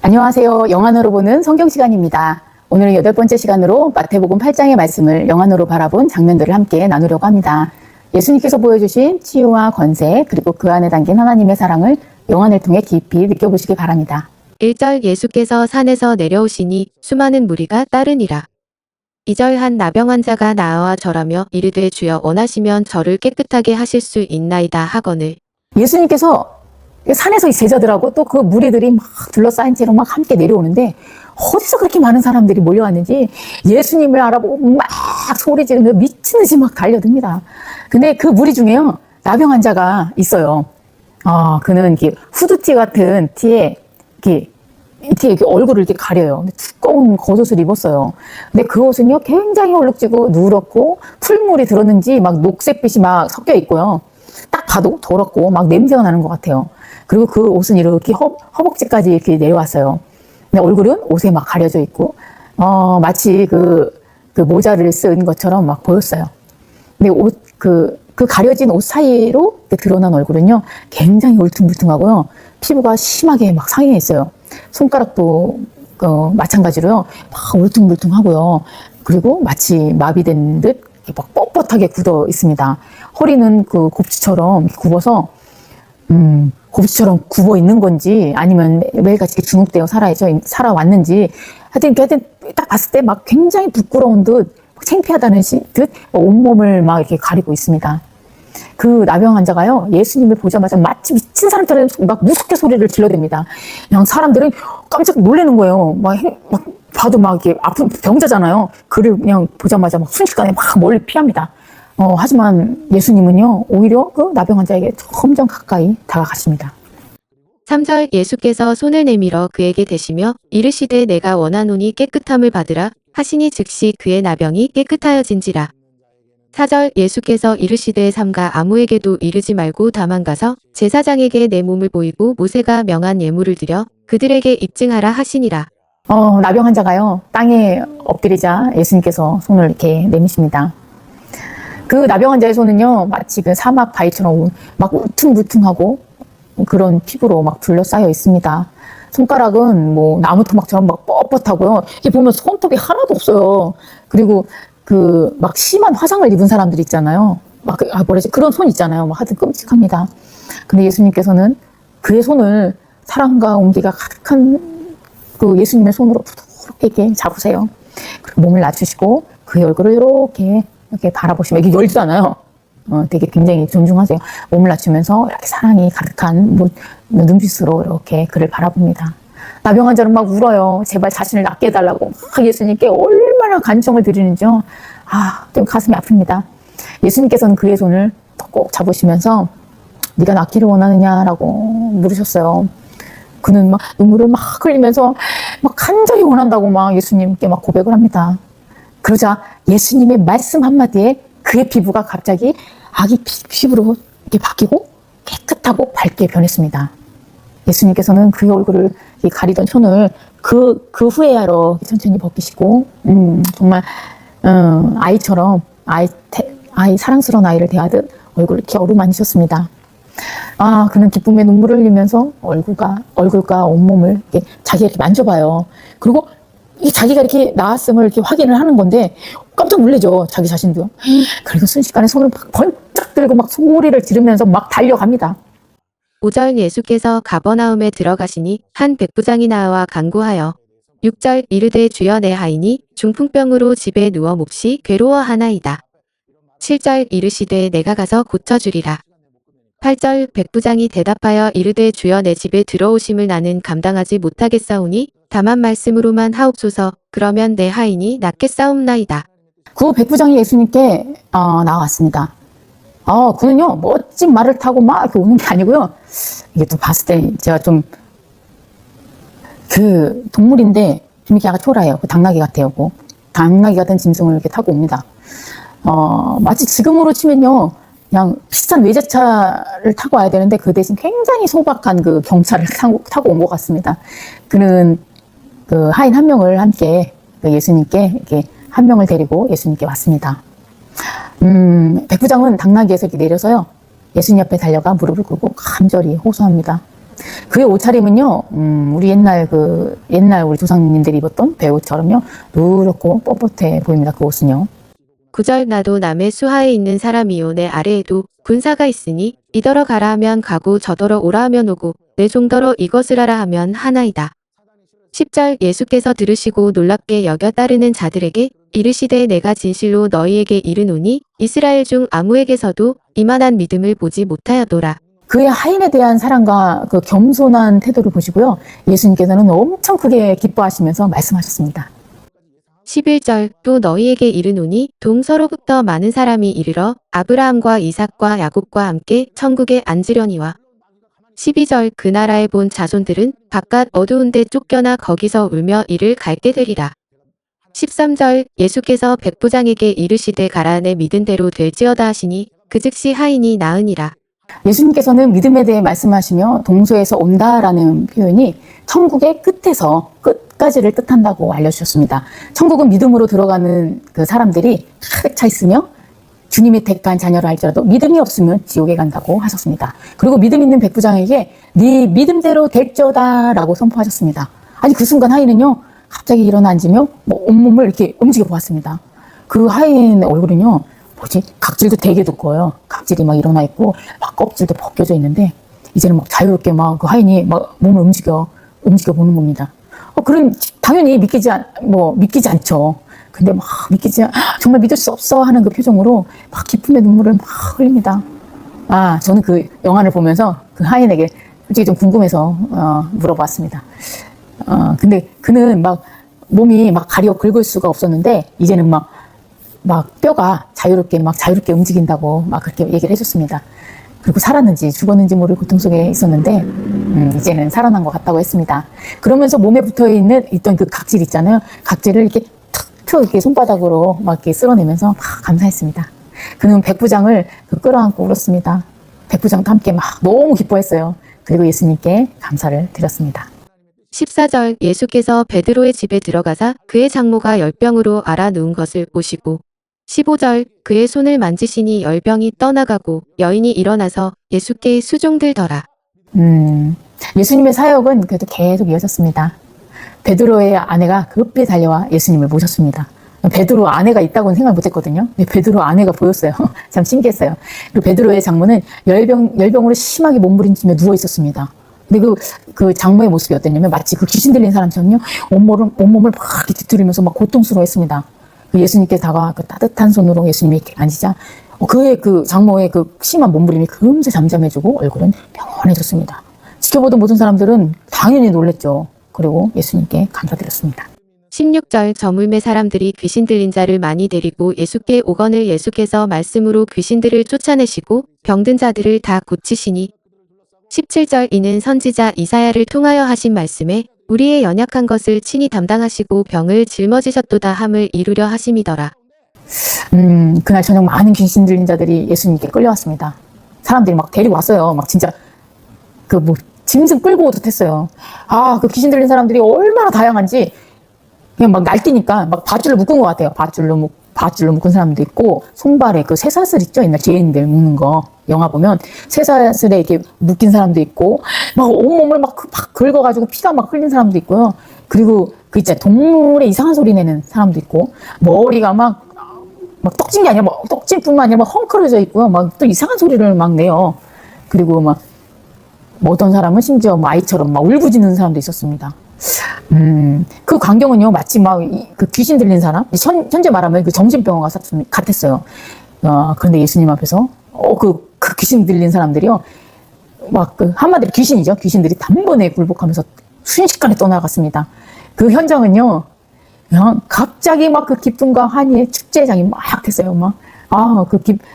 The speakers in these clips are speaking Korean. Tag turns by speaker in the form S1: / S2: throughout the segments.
S1: 안녕하세요. 영안으로 보는 성경 시간입니다. 오늘은 8번째 시간으로 마태복음 8장의 말씀을 영안으로 바라본 장면들을 함께 나누려고 합니다. 예수님께서 보여주신 치유와 권세, 그리고 그 안에 담긴 하나님의 사랑을 영안을 통해 깊이 느껴보시기 바랍니다.
S2: 1절 예수께서 산에서 내려오시니 수많은 무리가 따르니라. 2절 한 나병 환자가 나와 절하며 이르되 주여 원하시면 저를 깨끗하게 하실 수 있나이다 하거늘.
S1: 예수님께서 산에서 이 제자들하고 또 그 무리들이 막 둘러싸인 채로 막 함께 내려오는데 어디서 그렇게 많은 사람들이 몰려왔는지 예수님을 알아보고 막 소리 지르며 미친 듯이 막 달려듭니다. 근데 그 무리 중에요, 나병 환자가 있어요. 그는 이렇게 후드티 같은 티에 이렇게 얼굴을 이렇게 가려요. 두꺼운 겉옷을 입었어요. 근데 그 옷은요, 굉장히 얼룩지고 누렇고 풀물이 들었는지 막 녹색빛이 막 섞여 있고요. 딱 봐도 더럽고 막 냄새가 나는 것 같아요. 그리고 그 옷은 이렇게 허벅지까지 이렇게 내려왔어요. 근데 얼굴은 옷에 막 가려져 있고, 마치 그 모자를 쓴 것처럼 막 보였어요. 근데 그 가려진 옷 사이로 드러난 얼굴은요, 굉장히 울퉁불퉁하고요. 피부가 심하게 막 상해 있어요. 손가락도 마찬가지로요, 막 울퉁불퉁하고요. 그리고 마치 마비된 듯 막 뻣뻣하게 굳어 있습니다. 허리는 그 곱지처럼 굽어서, 곱지처럼 굽어 있는 건지 아니면 매일같이 중국되어 살아왔는지 하여튼 딱 봤을 때 막 굉장히 부끄러운 듯 창피하다는 듯 온몸을 막 이렇게 가리고 있습니다. 그 나병 환자가요, 예수님을 보자마자 마치 미친 사람처럼 막 무섭게 소리를 질러댑니다. 그냥 사람들은 깜짝 놀라는 거예요. 막 봐도 막 이렇게 아픈 병자잖아요. 그를 그냥 보자마자 막 순식간에 막 멀리 피합니다. 하지만 예수님은요, 오히려 그 나병 환자에게 점점 가까이 다가가십니다.
S2: 3절 예수께서 손을 내밀어 그에게 대시며 이르시되 내가 원하노니 깨끗함을 받으라 하시니 즉시 그의 나병이 깨끗하여진지라. 4절 예수께서 이르시되 삼가 아무에게도 이르지 말고 다만 가서 제사장에게 내 몸을 보이고 모세가 명한 예물을 드려 그들에게 입증하라 하시니라.
S1: 나병 환자가요, 땅에 엎드리자 예수님께서 손을 이렇게 내미십니다. 그 나병 환자의 손은요, 마치 그 사막 바위처럼 막 울퉁불퉁하고 그런 피부로 막 둘러싸여 있습니다. 손가락은 뭐 나무 토막처럼 막 뻣뻣하고요. 이게 보면 손톱이 하나도 없어요. 그리고 그 막 심한 화상을 입은 사람들 있잖아요. 막 그런 손 있잖아요. 막 하여튼 끔찍합니다. 근데 예수님께서는 그의 손을 사랑과 온기가 가득한 그 예수님의 손으로 부드럽게 이렇게 잡으세요. 그리고 몸을 낮추시고 그의 얼굴을 이렇게 바라보시면, 이게 열지도 않아요. 되게 굉장히 존중하세요. 몸을 낮추면서 이렇게 사랑이 가득한 눈빛으로 이렇게 그를 바라봅니다. 나병 환자는 막 울어요. 제발 자신을 낫게 해달라고 막 예수님께 얼마나 간청을 드리는지요. 좀 가슴이 아픕니다. 예수님께서는 그의 손을 꼭 잡으시면서 네가 낫기를 원하느냐라고 물으셨어요. 그는 막 눈물을 막 흘리면서 막 간절히 원한다고 막 예수님께 막 고백을 합니다. 그러자 예수님의 말씀 한마디에 그의 피부가 갑자기 아기 피부로 이렇게 바뀌고 깨끗하고 밝게 변했습니다. 예수님께서는 그의 얼굴을 가리던 손을 그 후에야로 천천히 벗기시고, 정말 아이처럼 사랑스러운 아이를 대하듯 얼굴을 이렇게 어루만지셨습니다. 그는 기쁨의 눈물을 흘리면서 얼굴과 온몸을 이렇게 자기가 이렇게 만져봐요. 그리고 자기가 이렇게 나았음을 이렇게 확인을 하는 건데 깜짝 놀라죠, 자기 자신도. 그리고 순식간에 손을 막 번쩍 들고 막 소리를 지르면서 막 달려갑니다.
S2: 5절 예수께서 가버나움에 들어가시니 한 백부장이 나와 간구하여 6절 이르되 주여 내 하인이 중풍병으로 집에 누워 몹시 괴로워하나이다. 7절 이르시되 내가 가서 고쳐주리라. 8절 백부장이 대답하여 이르되 주여 내 집에 들어오심을 나는 감당하지 못하겠사오니 다만 말씀으로만 하옵소서. 그러면 내 하인이 낫겠사옵나이다.
S1: 그 백부장이 예수님께 나왔습니다. 그는요, 멋진 말을 타고 막 이렇게 오는 게 아니고요. 이게 또 봤을 때 제가 좀 그 동물인데 좀 이렇게 약간 초라해요. 그 당나귀 같아요. 당나귀 같은 짐승을 이렇게 타고 옵니다. 마치 지금으로 치면요, 그냥 비싼 외제차를 타고 와야 되는데 그 대신 굉장히 소박한 그 경차를 타고 온 것 같습니다. 그는 그 하인 한 명을 함께 예수님께 이렇게 한 명을 데리고 예수님께 왔습니다. 백부장은 당나귀에서 이렇게 내려서요, 예수님 옆에 달려가 무릎을 꿇고 간절히 호소합니다. 그의 옷차림은요, 우리 옛날 우리 조상님들이 입었던 배옷처럼요, 누렇고 뻣뻣해 보입니다. 그 옷은요.
S2: 9절 나도 남의 수하에 있는 사람이요 내 아래에도 군사가 있으니 이더러 가라 하면 가고 저더러 오라 하면 오고 내 종더러 이것을 하라 하면 하나이다. 10절 예수께서 들으시고 놀랍게 여겨 따르는 자들에게 이르시되 내가 진실로 너희에게 이르노니 이스라엘 중 아무에게서도 이만한 믿음을 보지 못하였도라.
S1: 그의 하인에 대한 사랑과 그 겸손한 태도를 보시고요. 예수님께서는 엄청 크게 기뻐하시면서 말씀하셨습니다.
S2: 11절 또 너희에게 이르노니 동서로부터 많은 사람이 이르러 아브라함과 이삭과 야곱과 함께 천국에 앉으려니와 12절 그 나라에 본 자손들은 바깥 어두운 데 쫓겨나 거기서 울며 이를 갈게 되리라. 13절 예수께서 백부장에게 이르시되 가라 내 믿은 대로 될지어다 하시니 그 즉시 하인이 나으니라.
S1: 예수님께서는 믿음에 대해 말씀하시며 동서에서 온다라는 표현이 천국의 끝에서 끝까지를 뜻한다고 알려주셨습니다. 천국은 믿음으로 들어가는 그 사람들이 가득 차 있으며 주님의 택한 자녀라 할지라도 믿음이 없으면 지옥에 간다고 하셨습니다. 그리고 믿음 있는 백부장에게 네 믿음대로 될지어다 라고 선포하셨습니다. 아니 그 순간 하인은요 갑자기 일어나 앉으며 온몸을 이렇게 움직여 보았습니다. 그 하인 얼굴은요 각질도 되게 두꺼워요. 각질이 막 일어나 있고 막 껍질도 벗겨져 있는데 이제는 막 자유롭게 막 그 하인이 막 몸을 움직여 보는 겁니다. 그럼 당연히 믿기지 않죠. 근데 막 정말 믿을 수 없어 하는 그 표정으로 막 기쁨의 눈물을 막 흘립니다. 저는 그 영화를 보면서 그 하인에게 솔직히 좀 궁금해서 물어봤습니다. 근데 그는 막 몸이 막 가려 긁을 수가 없었는데 이제는 막 뼈가 자유롭게 움직인다고 막 그렇게 얘기를 해줬습니다. 그리고 살았는지 죽었는지 모를 고통 속에 있었는데 이제는 살아난 것 같다고 했습니다. 그러면서 몸에 있던 그 각질 있잖아요. 각질을 이렇게 툭툭 이렇게 손바닥으로 막 이렇게 쓸어내면서 막 감사했습니다. 그는 백부장을 끌어안고 울었습니다. 백부장도 함께 막 너무 기뻐했어요. 그리고 예수님께 감사를 드렸습니다.
S2: 14절 예수께서 베드로의 집에 들어가사 그의 장모가 열병으로 앓아 누운 것을 보시고 15절 그의 손을 만지시니 열병이 떠나가고 여인이 일어나서 예수께 수종들더라.
S1: 예수님의 사역은 그래도 계속 이어졌습니다. 베드로의 아내가 급히 달려와 예수님을 모셨습니다. 베드로 아내가 있다고는 생각 못했거든요. 근데 베드로 아내가 보였어요. 참 신기했어요. 그리고 베드로의 장모는 열병으로 심하게 몸부림치며 누워 있었습니다. 근데 그 장모의 모습이 어땠냐면 마치 그 귀신 들린 사람처럼요. 온몸을 막 이렇게 뒤틀리면서 막 고통스러워했습니다. 예수님께 다가와 그 따뜻한 손으로 예수님이 이렇게 만지자 그의 그 장모의 그 심한 몸부림이 금세 잠잠해지고 얼굴은 평온해졌습니다. 지켜보던 모든 사람들은 당연히 놀랬죠. 그리고 예수님께 감사드렸습니다.
S2: 16절 저물매 사람들이 귀신 들린 자를 많이 데리고 예수께 오거늘 예수께서 말씀으로 귀신들을 쫓아내시고 병든 자들을 다 고치시니 17절 이는 선지자 이사야를 통하여 하신 말씀에 우리의 연약한 것을 친히 담당하시고 병을 짊어지셨도다 함을 이루려 하심이더라.
S1: 그날 저녁 많은 귀신 들린 자들이 예수님께 끌려왔습니다. 사람들이 막 데리고 왔어요. 막 진짜 짐승 끌고 오듯 했어요. 그 귀신 들린 사람들이 얼마나 다양한지 그냥 막 날뛰니까 막 밧줄로 묶은 것 같아요. 밧줄로 묶은 사람도 있고 손발에 그 쇠사슬 있죠? 옛날 죄인들 묶는 거 영화 보면 쇠사슬에 이렇게 묶인 사람도 있고 막 온몸을 막 긁어가지고 피가 막 흘린 사람도 있고요. 그리고 그 있잖아요. 동물의 이상한 소리 내는 사람도 있고 머리가 막 떡진 게 아니라 떡진뿐만 아니라 막 헝클어져 있고요. 막 또 이상한 소리를 막 내요. 그리고 막 어떤 사람은 심지어 아이처럼 막 울부짖는 사람도 있었습니다. 그 광경은요, 마치 그 귀신 들린 사람, 현재 말하면 그 정신병원 같았어요. 그런데 예수님 앞에서, 그 귀신 들린 사람들이요, 한마디로 귀신이죠. 귀신들이 단번에 굴복하면서 순식간에 떠나갔습니다. 그 현장은요, 그냥 갑자기 그 기쁨과 환희의 축제장이 막 됐어요.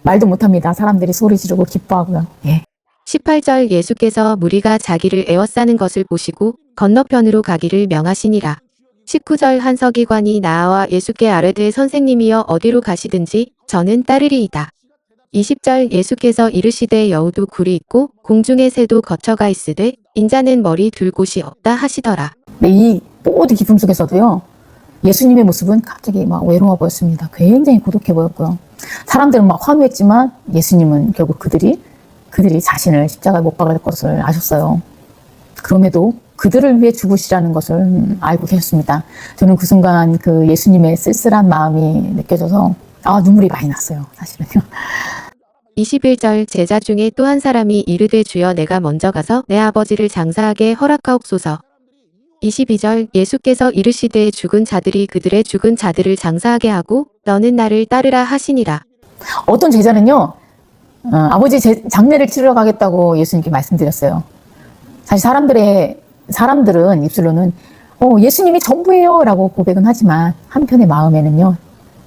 S1: 말도 못합니다. 사람들이 소리 지르고 기뻐하고요. 예.
S2: 18절 예수께서 무리가 자기를 에워싸는 것을 보시고 건너편으로 가기를 명하시니라. 19절 한 서기관이 나아와 예수께 아뢰되 선생님이여 어디로 가시든지 저는 따르리이다. 20절 예수께서 이르시되 여우도 굴이 있고 공중의 새도 거처가 있으되 인자는 머리 둘 곳이 없다 하시더라.
S1: 이 모든 기쁨 속에서도요. 예수님의 모습은 갑자기 외로워 보였습니다. 굉장히 고독해 보였고요. 사람들은 환호했지만 예수님은 결국 그들이 자신을 십자가에 못 박을 것을 아셨어요. 그럼에도 그들을 위해 죽으시라는 것을 알고 계셨습니다. 저는 그 순간 그 예수님의 쓸쓸한 마음이 느껴져서 눈물이 많이 났어요. 사실은요.
S2: 21절 제자 중에 또 한 사람이 이르되 주여 내가 먼저 가서 내 아버지를 장사하게 허락하옵소서. 22절 예수께서 이르시되 죽은 자들이 그들의 죽은 자들을 장사하게 하고 너는 나를 따르라 하시니라.
S1: 어떤 제자는요, 아버지 장례를 치르러 가겠다고 예수님께 말씀드렸어요. 사실 사람들은 입술로는 예수님이 전부예요 라고 고백은 하지만 한편의 마음에는요,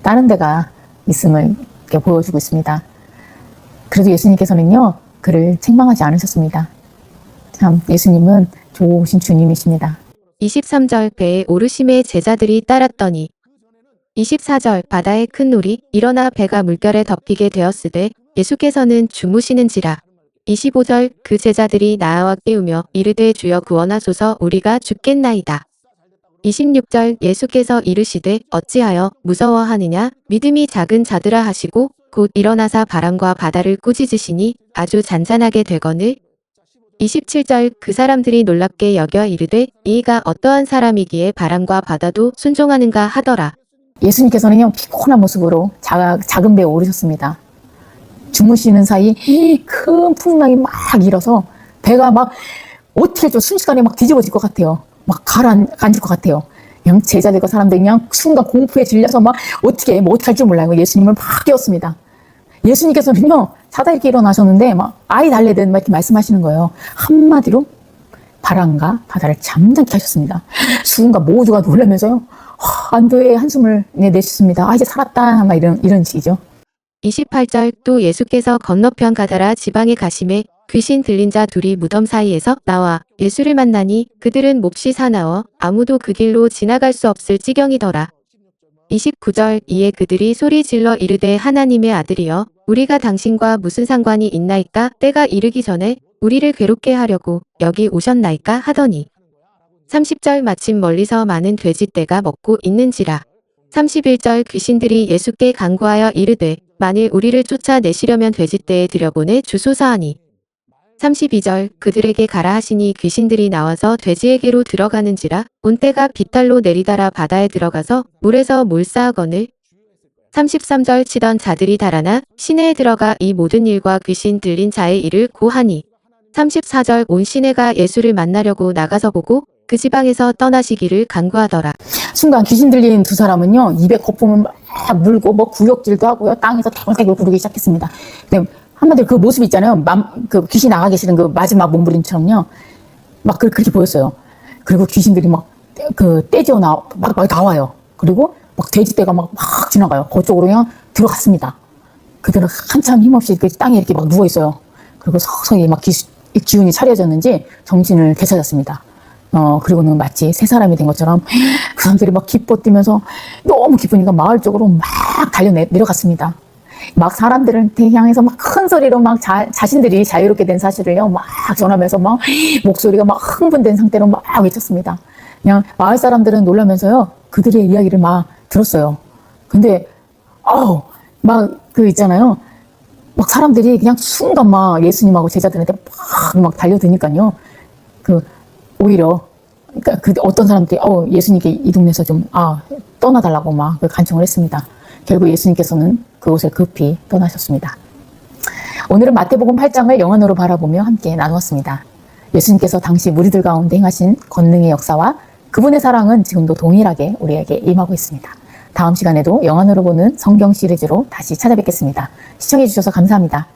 S1: 다른 데가 있음을 이렇게 보여주고 있습니다. 그래도 예수님께서는요, 그를 책망하지 않으셨습니다. 참 예수님은 좋으신 주님이십니다.
S2: 23절 배에 오르심에 제자들이 따랐더니 24절 바다의 큰 놀이 일어나 배가 물결에 덮이게 되었으되 예수께서는 주무시는지라. 25절 그 제자들이 나아와 깨우며 이르되 주여 구원하소서 우리가 죽겠나이다. 26절 예수께서 이르시되 어찌하여 무서워하느냐 믿음이 작은 자들아 하시고 곧 일어나사 바람과 바다를 꾸짖으시니 아주 잔잔하게 되거늘. 27절 그 사람들이 놀랍게 여겨 이르되 이가 어떠한 사람이기에 바람과 바다도 순종하는가 하더라.
S1: 예수님께서는요, 피곤한 모습으로 작은 배에 오르셨습니다. 주무시는 사이 큰 풍랑이 막 일어서 배가 막 어떻게 좀 순식간에 막 뒤집어질 것 같아요. 막 가라앉을 것 같아요. 그냥 제자들과 사람들이 그냥 순간 공포에 질려서 막 어떻게 할 줄 몰라요. 예수님을 막 깨웠습니다. 예수님께서는요, 자다 이렇게 일어나셨는데 막 아이 달래듯 막 이렇게 말씀하시는 거예요. 한마디로 바람과 바다를 잠잠케 하셨습니다. 순간 모두가 놀라면서요, 안도의 한숨을 내쉬셨습니다. 이제 살았다. 막 이런 식이죠.
S2: 28절 또 예수께서 건너편 가다라 지방에 가심에 귀신 들린 자 둘이 무덤 사이에서 나와 예수를 만나니 그들은 몹시 사나워 아무도 그 길로 지나갈 수 없을 지경이더라. 29절 이에 그들이 소리 질러 이르되 하나님의 아들이여 우리가 당신과 무슨 상관이 있나이까 때가 이르기 전에 우리를 괴롭게 하려고 여기 오셨나이까 하더니 30절 마침 멀리서 많은 돼지떼가 먹고 있는지라. 31절 귀신들이 예수께 간구하여 이르되 만일 우리를 쫓아내시려면 돼지떼에 들여보내 주소서 하니 32절 그들에게 가라 하시니 귀신들이 나와서 돼지에게로 들어가는지라 온 때가 빗달로 내리다라 바다에 들어가서 물에서 몰사하거늘 33절 치던 자들이 달아나 시내에 들어가 이 모든 일과 귀신 들린 자의 일을 고하니 34절 온 시내가 예수를 만나려고 나가서 보고 그 지방에서 떠나시기를 간구하더라.
S1: 순간 귀신 들린 두 사람은요, 입에 거품을 막 물고 뭐 구역질도 하고요, 땅에서 대굴대굴 구르기 시작했습니다. 근데 한마디로 그 모습 있잖아요. 그 귀신 나가 계시는 그 마지막 몸부림처럼요, 막 그렇게 보였어요. 그리고 귀신들이 막 떼지어 막 나와요. 그리고 막 돼지떼가 막 지나가요. 그쪽으로 그냥 들어갔습니다. 그들은 한참 힘없이 그 땅에 이렇게 막 누워 있어요. 그리고 서서히 막 기운이 차려졌는지 정신을 되찾았습니다. 그리고는 마치 새 사람이 된 것처럼 그 사람들이 막 기뻐 뛰면서 너무 기쁘니까 마을 쪽으로 막 내려갔습니다. 막 사람들을 향해서 막 큰 소리로 막 자신들이 자유롭게 된 사실을요, 막 전하면서 막 목소리가 막 흥분된 상태로 막 외쳤습니다. 그냥 마을 사람들은 놀라면서요, 그들의 이야기를 막 들었어요. 근데, 막 있잖아요. 막 사람들이 그냥 순간 막 예수님하고 제자들한테 막 달려드니까요. 오히려, 그러니까 어떤 사람들이, 예수님께 이 동네에서 좀, 떠나달라고 막 간청을 했습니다. 결국 예수님께서는 그곳을 급히 떠나셨습니다. 오늘은 마태복음 8장을 영안으로 바라보며 함께 나누었습니다. 예수님께서 당시 무리들 가운데 행하신 권능의 역사와 그분의 사랑은 지금도 동일하게 우리에게 임하고 있습니다. 다음 시간에도 영안으로 보는 성경 시리즈로 다시 찾아뵙겠습니다. 시청해 주셔서 감사합니다.